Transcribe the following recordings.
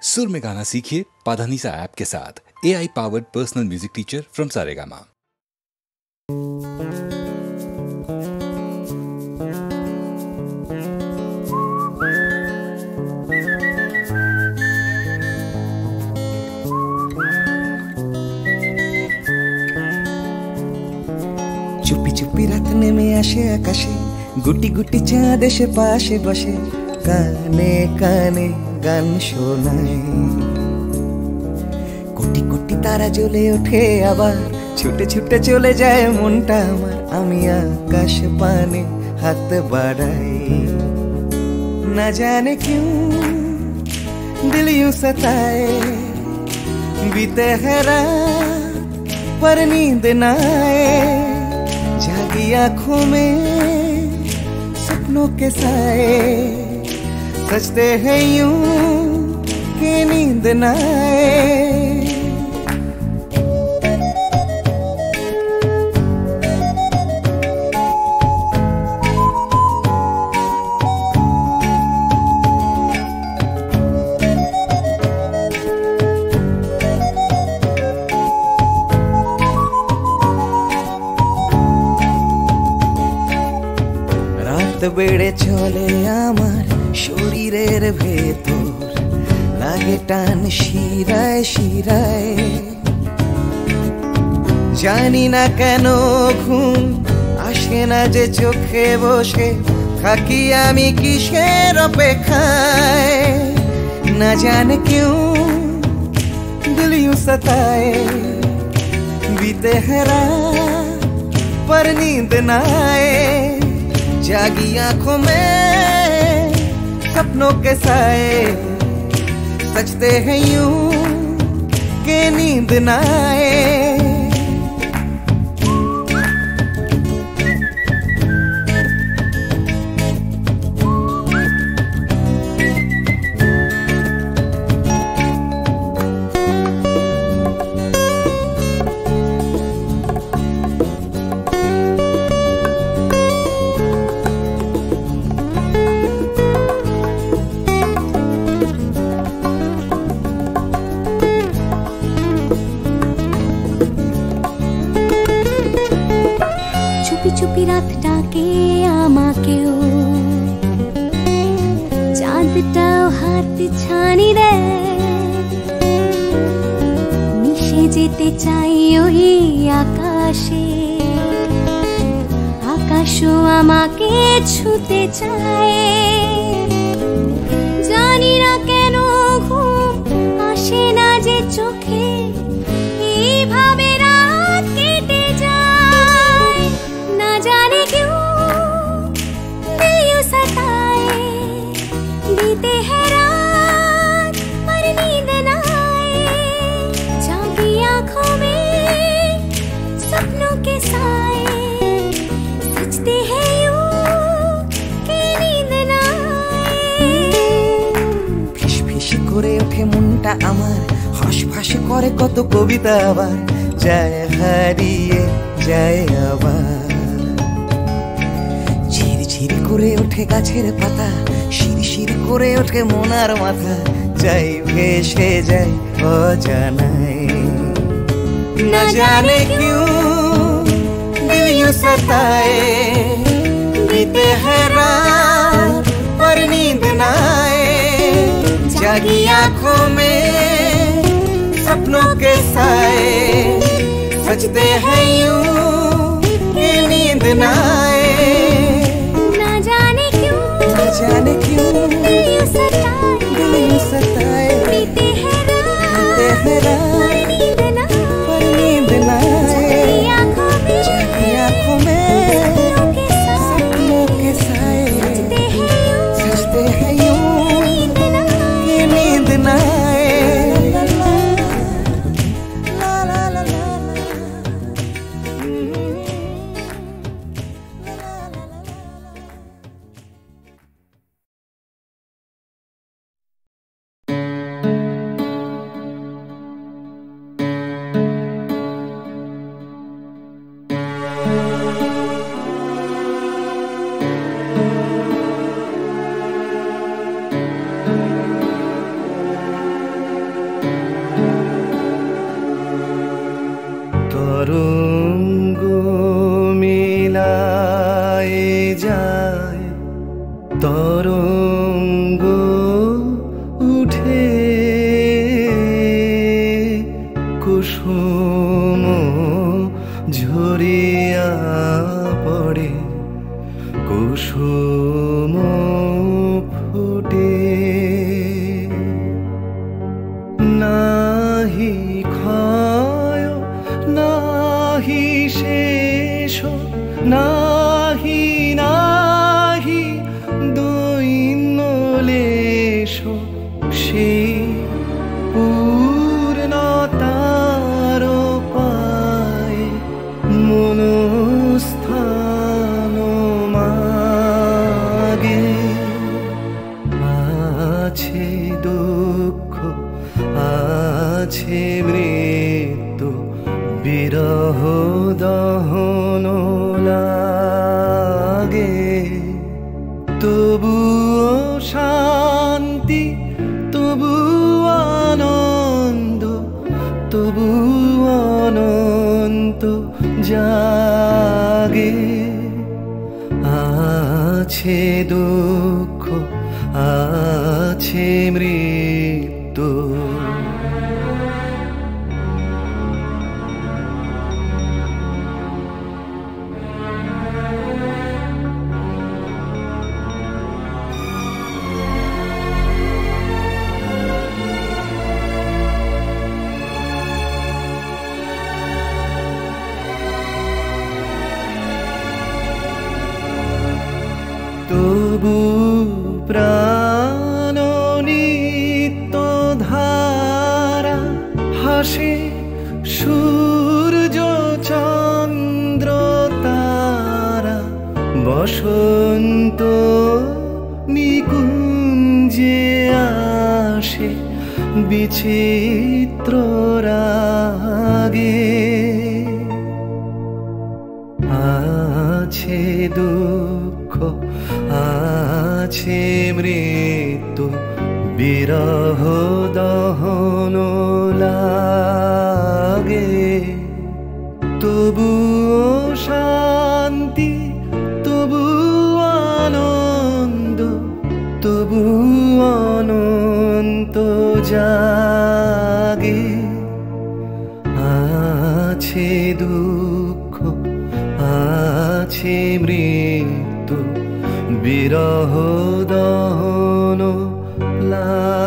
सुर में गाना सीखिए पाधानीसा ऐप के साथ। AI powered personal music teacher from Saregama. চুপি চুপি রাত নেমে আসে আকাশে, গুটি গুটি চাঁদ এসে পাশে বসে, কানে কানে গান শোনায়। কোটি কোটি তারা জ্বলে ওঠে আবার, ছুটে ছুটে চলে যায় মনটা আমার। আমি আকাশ পানে হাত বাড়াই, না জানে क्यों दिल यूं सताए। बीते है रात पर नींद ना आए, जागी आंखों में सपनों के साए। सजते हैं यूं कि नींद ना आए। রাত বেড়ে চলে আমার শরীরের ভেতর, লাগে টান শিরায় শিরায়। জানি না কেন ঘুম আসে না যে চোখে বসে, থাকি আমি কিসের অপেক্ষায়। না জানে क्यों दिल यूं सताए। बीते है रात पर नींद ना आए, जागी आंखों में सपनों के साए। सजते हैं यूं कि नींद ना आए। চুপি চুপি রাত ডাকে আমাকেও, চাঁদটাও হাত ছানি দেয়। মিশে যেতে চাই ওই আকাশে, আকাশও আমাকে ছুতে চায়। জানি না কেন ঘুম আসে না যে চোখে, এইভাবে রাত কেটে যায়। না জানে क्यों दिल यूं सताए। बीते है रात पर नींद ना आए, जागी आंखों में सपनों के साए। सजते हैं यूं कि नींद ना आए। ফিস ফিস করে ওঠে মনটা আমার, হাসফাস করে কত কবিতা আবার, যায় হারিয়ে যায় আবার। ঝিরঝির করে ওঠে গাছের পাতা, শিরশির করে ওঠে মনার মাথা, যাই ভেসে যায় অজানায়। না জানে क्यों दिल यूं सताए। बीते है रात पर नींद ना आए, जागी आंखों में सपनों के साए। सजते हैं यूं कि नींद ना आए। ना जाने क्यों दिल यूं सताए। बीते है रात पर नींद ना आए, जागी आंखों में सपनों के साए। सजते हैं यूं कि नींद ना आए। কুসুম ঝরিয়া পড়ে কুসুম ফুটে নাহি ক্ষয় নাহি শেষ নাহি নাহি দৈন্য লেশ সেই পূর্ণতার পায় মনস্থান মাগে আছে দুঃখ আছে মৃত্যু বিরহ দহন লাগে তবুও শান্তি তবু আনন্দ তবু অনন্ত জাগে আছে দুঃখ আছে মৃত্যু তবু প্রাণ নিত্য ধারা হাসে সূর্য চন্দ্র তারা বসন্ত নিকুঞ্জে আসে বিচিত্র রাগে আছে দুঃখ আছে মৃত্যু বিরহ দহন লাগে তবু শান্তি তবু আনন্দ তবু অনন্ত জাগে আছে দুঃখ আছে মৃত্যু বিরহ দহন লাগে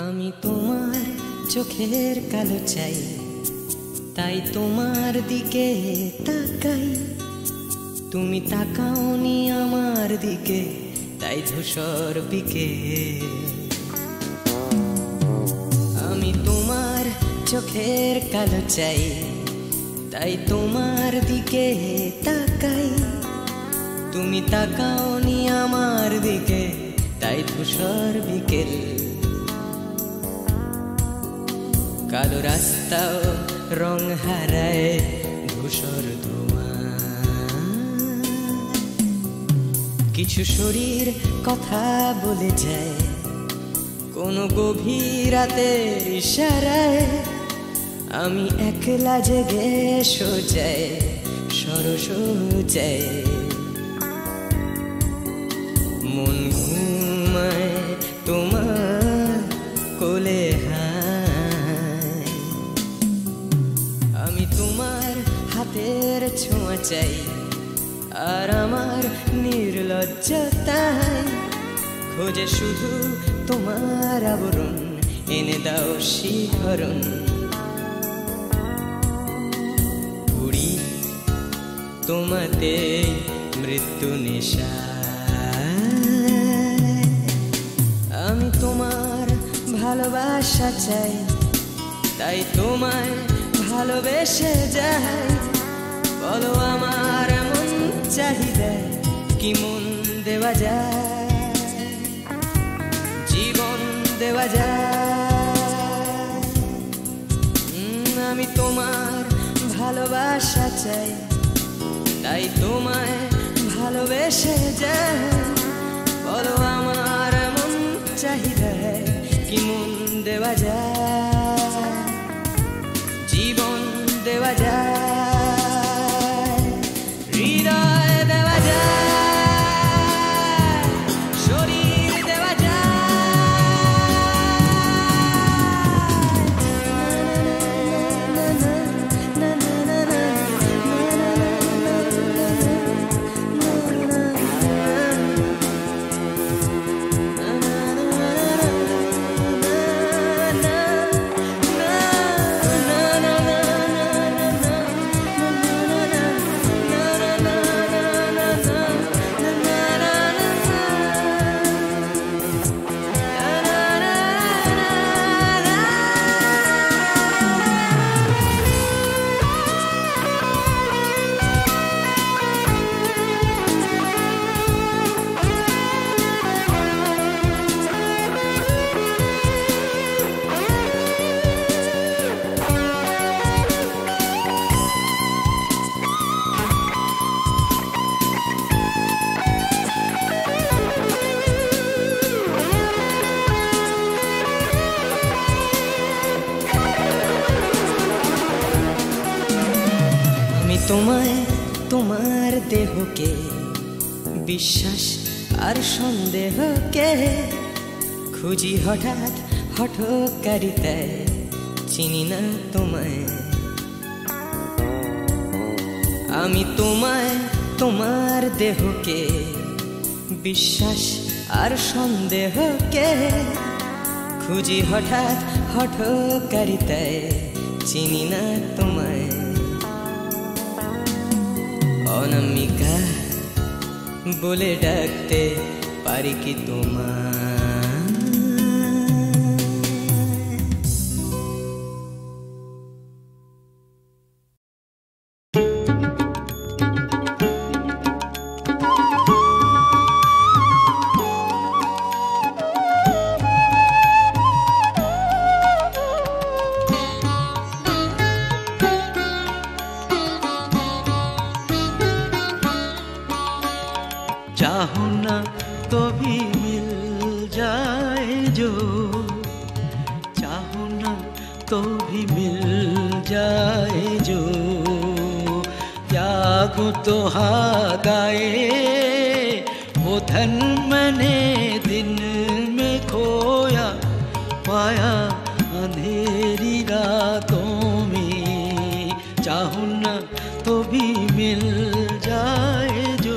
আমি তোমার চোখের কালো চাই তাই তোমার দিকে তাকাই তুমি তাকাওনি আমার দিকে তাই ধূসর বিকে আমি তোমার চোখের কালো চাই তাই তোমার দিকে তাকাই তুমি তাকাওনি আমার দিকে তাই ধূসর বিকেল কালো রাস্তাও রং হারায় ধূসর ধোঁয়া কিছু শরীর কথা বলে যায় কোনো গভীর রাতের ইশারায় আমি একলা জেগে সোজায় সরস যায় মন ঘুমায় তোমার কোলে হাতের ছোঁয়া চাই আর আমার নির্লজ্জতায় খোঁজে শুধু তোমার আবরণ এনে দাও শিহরণ পুরি তোমাতে মৃত্যু নেশা আমি তোমার ভালোবাসা চাই তাই তোমায় ভালোবেসে যাই বলো আমার মন চাহিদা কি মন দেওয়া যায় জীবন দেওয়া যায় আমি তোমার ভালোবাসা চাই তাই তোমায় ভালোবেসে যায় বলো আমার মন চাহিদায় কি মন দেওয়া যায় জীবন দেওয়া যায় হৃদয় দেওয়া যায় শরীর দেওয়া তোমায় তোমার দেহকে বিশ্বাস আর সন্দেহকে খুঁজি হঠাৎ হঠকারিতায় চিনি না তোমায় আমি তোমায় তোমার দেহকে বিশ্বাস আর সন্দেহকে খুঁজি হঠাৎ হঠকারিতায় চিনি না তোমায় অনামিকা বলে ডাকতে পারি কি তোমায় चाहो ना तो भी मिल जाए जो चाहो ना तो भी मिल जाए जो त्यागो तो हाथ आए वो धन मैंने दिन में खोया पाया अंधेरी रातों में चाहो ना तो भी मिल जाए जो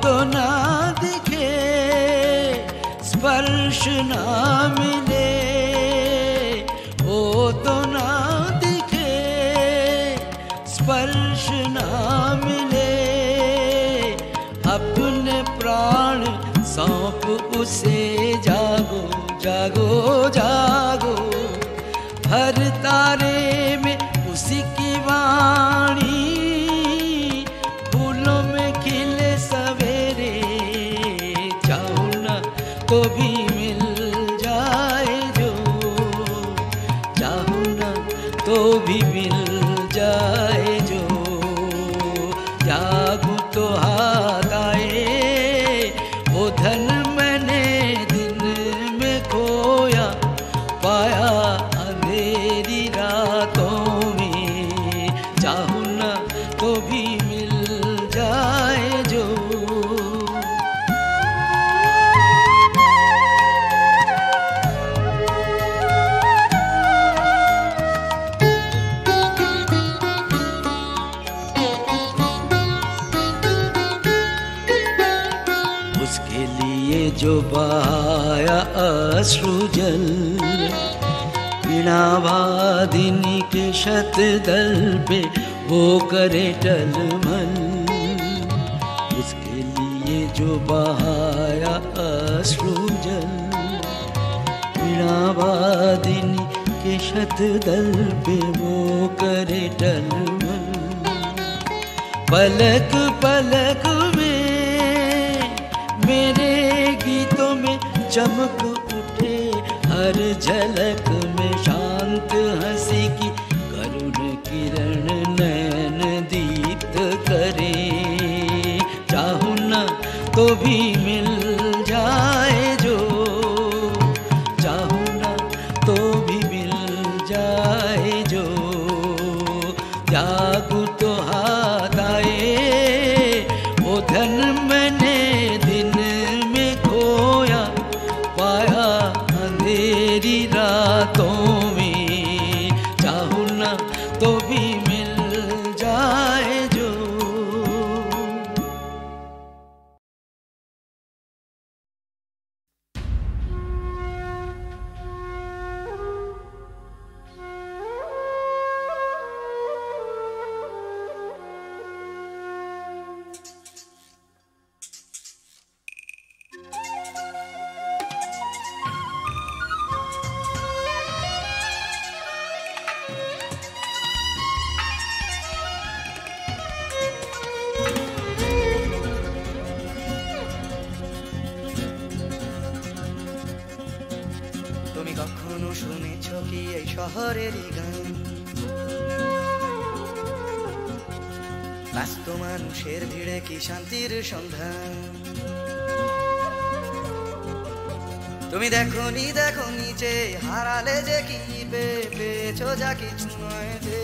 तो ना दिखे स्पर्श ना मिले वो तो ना दिखे स्पर्श ना मिले अपने प्राण सौंप उसे जागो जागो जागो हर तारे में उसी की वाणी फूलों में खिले सवेरे चाहो ना तो भी मिल जाए जो चाहो ना तो भी मिल जाए जो त्यागो तो हाथ आए वो धन मैंने दिन में खोया पाया अंधेरी रातों में चाहो ना तो भी मिल जाए जो उसके लिए जो बहाया अश्रु जल वीणावादिनी के शतदल पे वो करे टलमल उसके लिए जो बहाया अश्रु जल वीणावादिनी के शतदल पे वो करे टलमल। पलक पलक में मेरे गीतों में चमक उठे, हर झलक में शांत हंसी की करुण किरण नैन दीप्त करे। चाहूं ना तो भी मिल जाए जो, चाहूं ना तो भी मिल जाए जो, त्यागू तो हाथ आए वो धन मैंने दिन में खोया, पाया अंधेरी रातों में। चाहूं ना तो भी मिल जाए जो। তুমি কখনো শুনেছ কি এই শহরেরই গান? ব্যস্ত মানুষের ভিড়ে কি শান্তির সন্ধান? তুমি দেখোনি দেখোনি যে হারালে যে কি পেয়েছো যা কিছু নয় যে।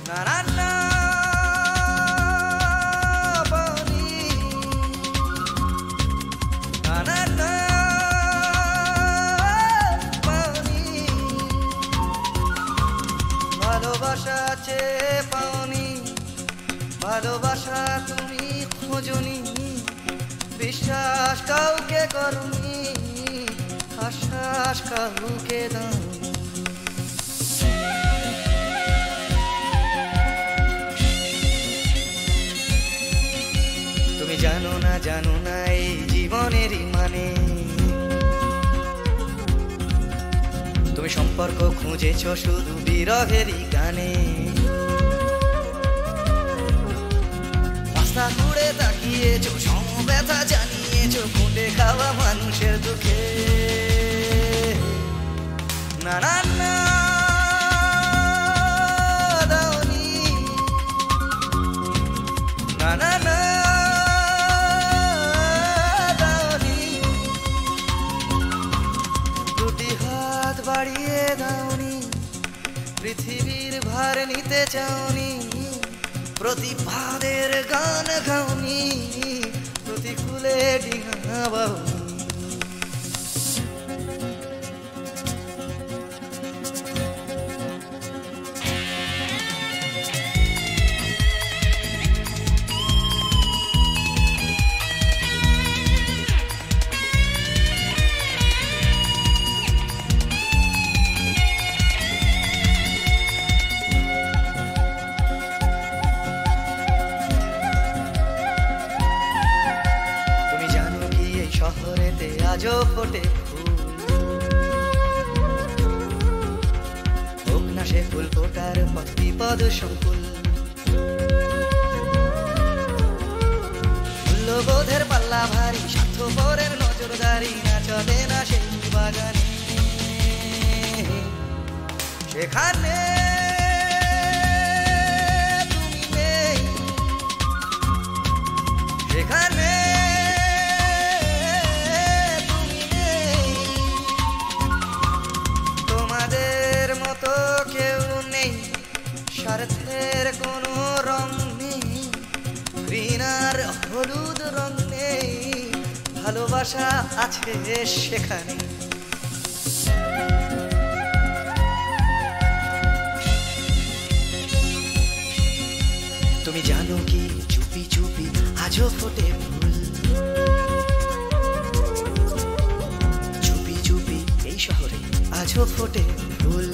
না না না পাওনি, না না না পাওনি, ভালোবাসা চেয়ে পাওনি, ভালোবাসা তুমি খোঁজনি, বিশ্বাস কাউকে করনি, আশ্বাস কাউকে দাওনি। তুমি জানো না এই জীবনেরই মানে। তুমি সম্পর্ক খুঁজেছ শুধু বিরহেরই গানে। রাস্তা ঘুরে তাকিয়েছ, সমব্যথা জানিয়েছ, খুঁটে খাওয়া মানুষের দুঃখে। না না না দাওনি, না না না দাওনি, দুটি হাত বাড়িয়ে দাওনি, পৃথিবীর ভার নিতে চাওনি, প্রতিবাদের গান গাওনি, প্রতিকূলে ডিঙা বাউনি। শহরেতে আজও ফোটে ফুল, হোক না সে ফুল ফোটার পথ বিপদ সংকুল। মূল্যবোধের পাল্লা ভারী, স্বার্থপরের নজরদারি না চলে না সেই বাগানে। সেখানে তুমি নেই, সেখানে স্বার্থের কোনো রং নেই, ঘৃণার হলুদ রং নেই, ভালোবাসা আছে সেখানে। তুমি জানো কি চুপি চুপি আজও ফোটে ফুল, চুপি চুপি এই শহরে আজও ফোটে ফুল।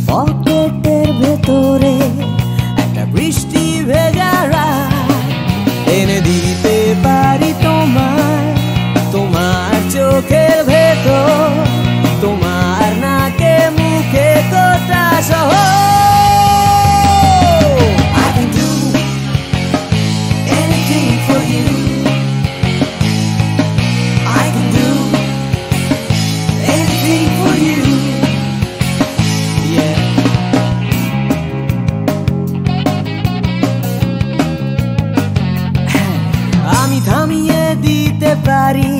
পকেটের ভেতরে একটা বৃষ্টি ভেজা রাত এনে দিতে পারি তোমায়, তোমার চোখের ভেতর, তোমার নাকে মুখে কোটা সহ। I can do anything for you. I can do anything for you. Yeah. আমি থামিয়ে দিতে পারি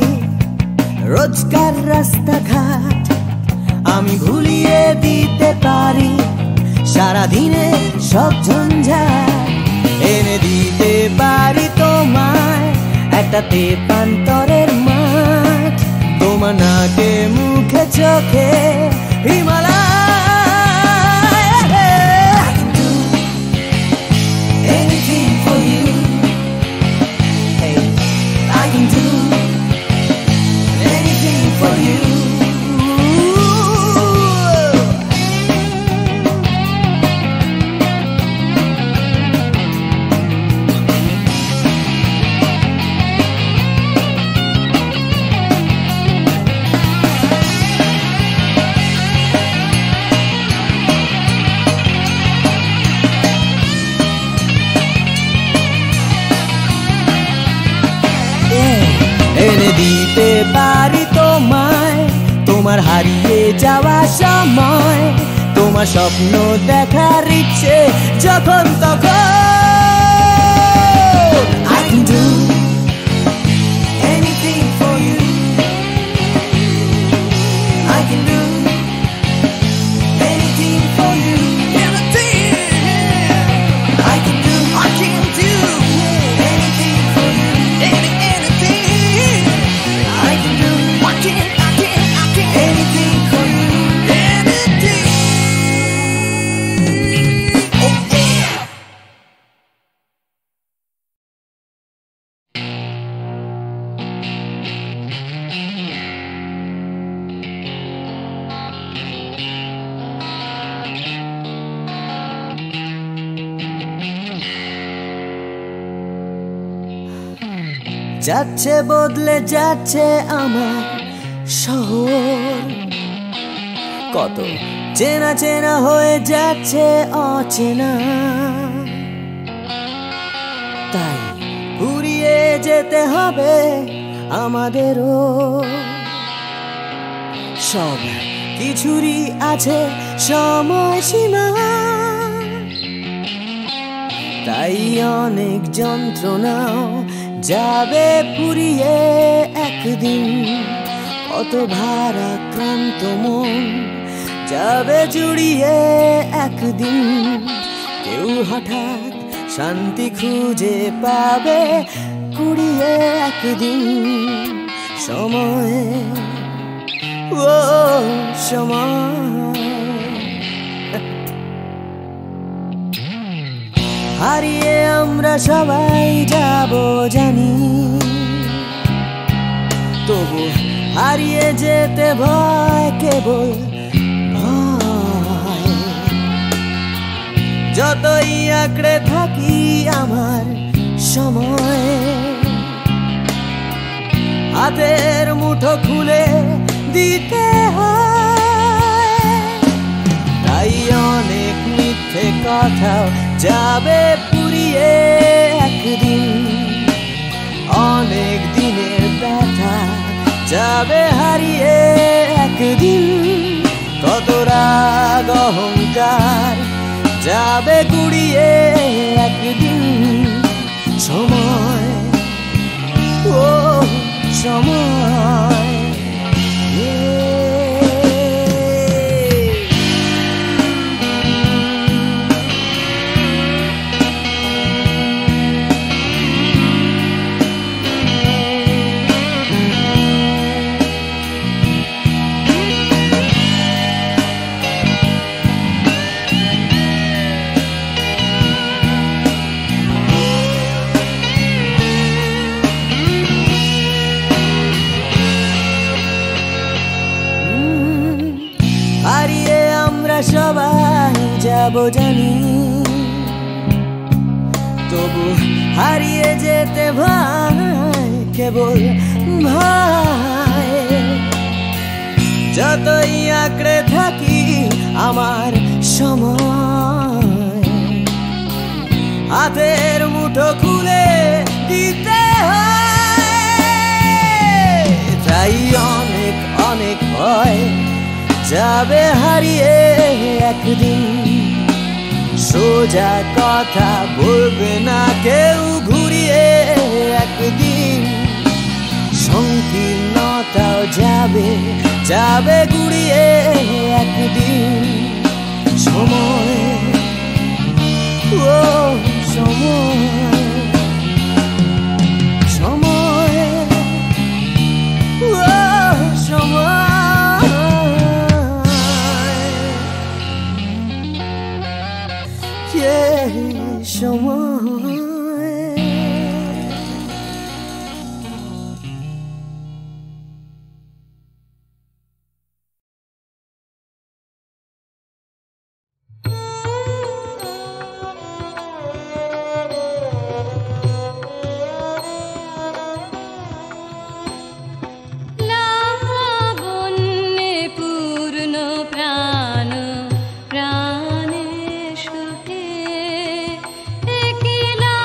রোজকার রাস্তাঘাট, আমি ভুলিয়ে দিতে পারি সারাদিনে সব ঝঞ্ঝাট, এনে দিতে পারি তোমায় একটা তেপান্তরের মাঠ, তোমার নাকে মুখে চোখে Himalaya. I can do anything for you. Hey, I can do anything for you. এনে দিতে পারি তোমায় তোমার হারিয়ে যাওয়া সময়, তোমার স্বপ্ন দেখার ইচ্ছে যখন তখন। I can do anything for you. I can do anything for you. I can do anything for you. Anything. I can do anything for you. Anything. Oh yeah. যাচ্ছে বদলে যাচ্ছে আমার শহর, কত চেনা চেনা হয়ে যাচ্ছে অচেনা, তাই ঘুরিয়ে যেতে হবে আমাদেরও। সব কিছুরই আছে সময়সীমা, তাই অনেক যন্ত্রণাও যাবে ফুরিয়ে একদিন, কত ভারাক্রান্ত মন যাবে জুড়িয়ে একদিন, কেউ হঠাৎ শান্তি খুঁজে পাবে কুড়িয়ে একদিন। সময়, ও সময়, হারিয়ে আমরা সবাই যাব জানি, তবু হারিয়ে যেতে ভয় কেবল ভয়। যতই আঁকড়ে থাকি আমার সময়, হাতের মুঠো খুলে দিতে হয়, তাই অনেক মিথ্যে কথাও যাবে পুরিয়ে একদিন, অনেক দিনের ব্যথা যাবে হারিয়ে একদিন, কত রাগ অহংকার যাবে গুড়িয়ে একদিন। সময়, ও সময়, যাব জানি, তবু হারিয়ে যেতে ভাই কেবল ভাই। যতই আঁকড়ে থাকি আমার সময়, হাতের মুঠো খুলে দিতে হয়। তাই অনেক অনেক ভয় যাবে হারিয়ে একদিন, সোজা কথা বলবে না কেউ ঘুরিয়ে একদিন। সংকীর্ণতাও যাবে যাবে ঘুরিয়ে একদিন। সময়, ও সময়, সময়, ও সময়, সময়। প্রাণে সুখে একলা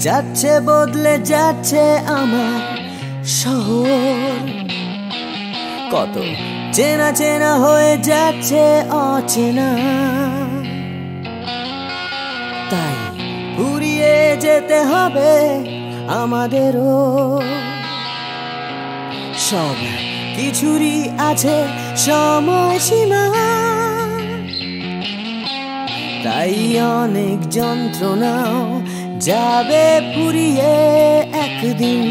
যাচ্ছে বদলে যাচ্ছে আমার শহর, কত চেনা চেনা হয়ে যাচ্ছে অচেনা। তাই ফুরিয়ে যেতে হবে আমাদেরও, সব কিছুরই আছে সময়সীমা। তাই অনেক যন্ত্রণাও যাবে ফুরিয়ে একদিন,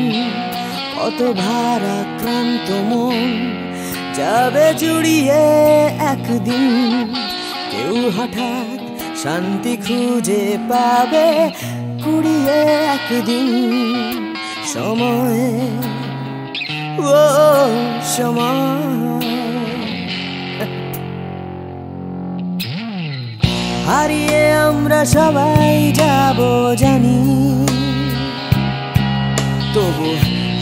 কত ভারাক্রান্ত মন যাবে জুড়িয়ে একদিন। কেউ হঠাৎ শান্তি খুঁজে পাবে কুড়িয়ে একদিন। সময়, ও সময়, হারিয়ে আমরা সবাই যাব জানি, তবু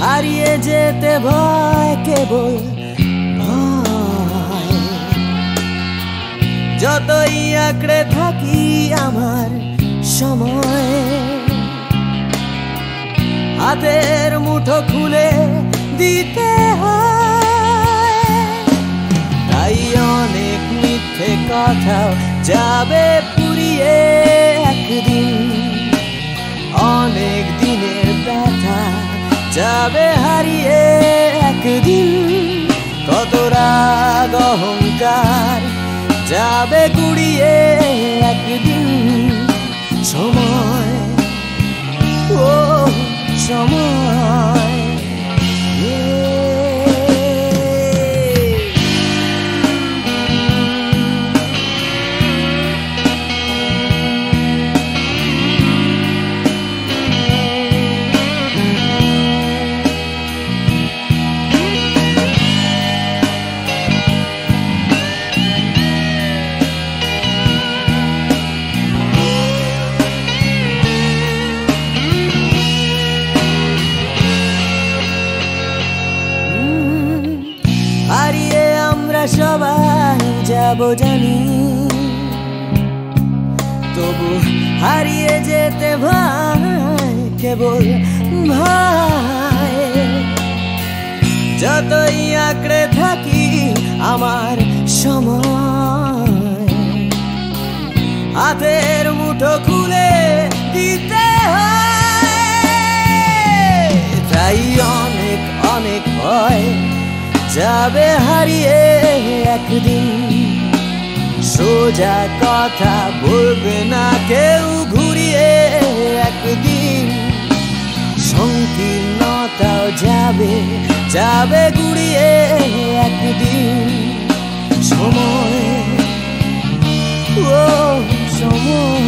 হারিয়ে যেতে ভয়, কেবল ভয়। যতই আঁকড়ে থাকি আমার সময়, হাতের মুঠো খুলে দিতে হয়। তাই অনেক মিথ্যে কথাও যাবে ফুরিয়ে একদিন, অনেক দিনের ব্যথা যাবে হারিয়ে একদিন। কত রাগ অহংকার যাবে কুড়িয়ে একদিন। সময়, ও সময়, সবাই যাব জানি, তবু হারিয়ে যেতে ভয়, কেবল ভয়। যতই আঁকড়ে থাকি আমার সময়, হাতের মুঠো খুলে দিতে হয়। তাই অনেক অনেক ভয় যাবে হারিয়ে একদিন। সোজা কথা বলবে না কেউ ঘুরিয়ে একদিন। সংকীর্ণতাও যাবে যাবে ঘুরিয়ে একদিন। সময়, ও সময়,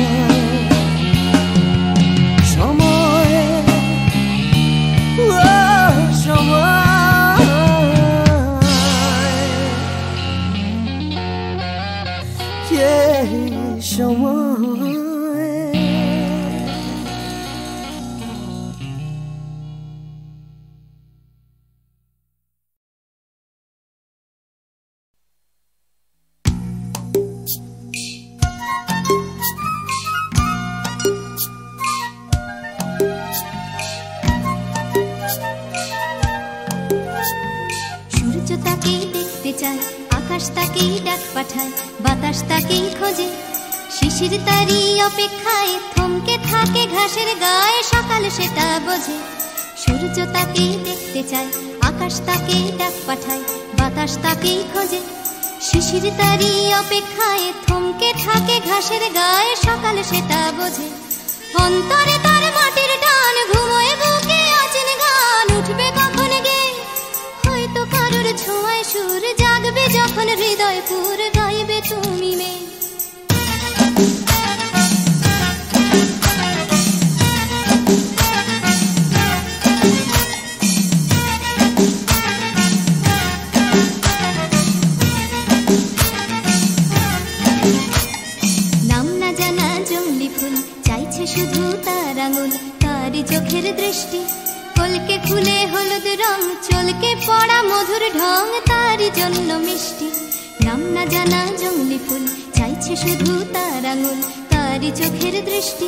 সময়, ও সময়, সময়। সূর্য তাকেই দেখতে চায়, আকাশ তাকেই ডাক পাঠায়, বাতাস তাকেই খোঁজে, শিশির তারি অপেক্ষায় থমকে থাকে ঘাসের গায়ে, সকাল সেটা বোঝে। সূর্য তাকেই দেখতে চায়, আকাশ তাকেই ডাক পাঠায়, বাতাস তাকেই খোঁজে, শিশির তারি অপেক্ষায় থমকে থাকে ঘাসের গায়ে, সকাল সেটা বোঝে। অন্তরে তার মাটির টান, ঘুমোয় বুকে অচিন গান, উঠবে কখন গে হয়তো কারোর ছোঁয়ায় সুর, জাগবে যখন হৃদয় পুর, গাইবে তুমি মেয়ে। নাম না জানা জংলি ফুল চাইছে শুধু তার আঙুল, তারই চোখের দৃষ্টি কলকে খুলে হলুদ রং, চলকে পড়া মধুর ঢং, তারই জন্য মিষ্টি। নাম না জানা জংলি ফুল চাইছে শুধু তার আঙুল, তারই চোখের দৃষ্টি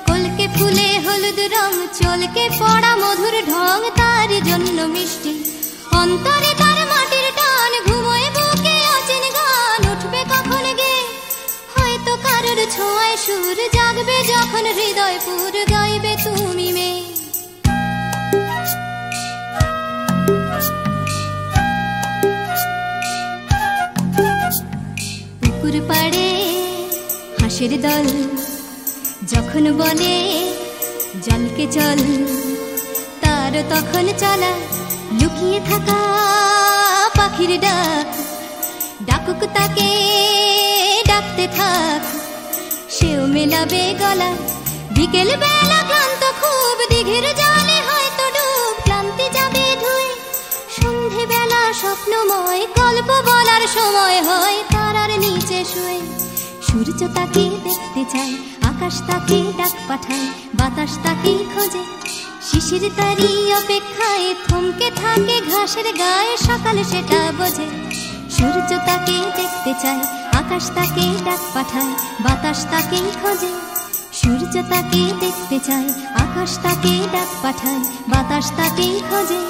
কলকে ফুলে হলুদ রং, চলকে পড়া মধুর ঢং, তার জন্য মিষ্টি অন্তরে তার মাটির টান, ঘুমোয় বুকে অচেন গান, উঠবে কখন গে হয়তো কারোর ছোঁয়ায় সুর, জাগবে যখন হৃদয় পুর, গাইবে তুমি মেয়ে। পুকুর পাড়ে হাঁসের দল যখন বলে জলকে চল, তার তখন চলা লুকিয়ে থাকা পাখির ডাক, ডাকুক তাকে ডাকতে থাক, সেও মেলাবে গলা। বিকেল বেলা ক্লান্ত খুব, দিঘির জলে হয়তো ডুব, ক্লান্তি যাবে ধুয়ে। সন্ধে বেলা স্বপ্নময়, গল্প বলার সময় হয় তারার নিচে শুয়ে। সূর্য তাকে দেখতে চায়, আকাশ তাকে ডাক পাঠায়, বাতাস তাকে খোঁজে, শিশির তারি অপেক্ষায় থমকে থাকে ঘাসের গায়ে, সকাল সেটা বোঝে। সূর্য তাকে দেখতে চায়, আকাশ তাকে ডাক পাঠায়, বাতাস তাকে খোঁজে। সূর্য তাকে দেখতে চায়, আকাশ তাকে ডাক পাঠায়, বাতাস তাকে খোঁজে।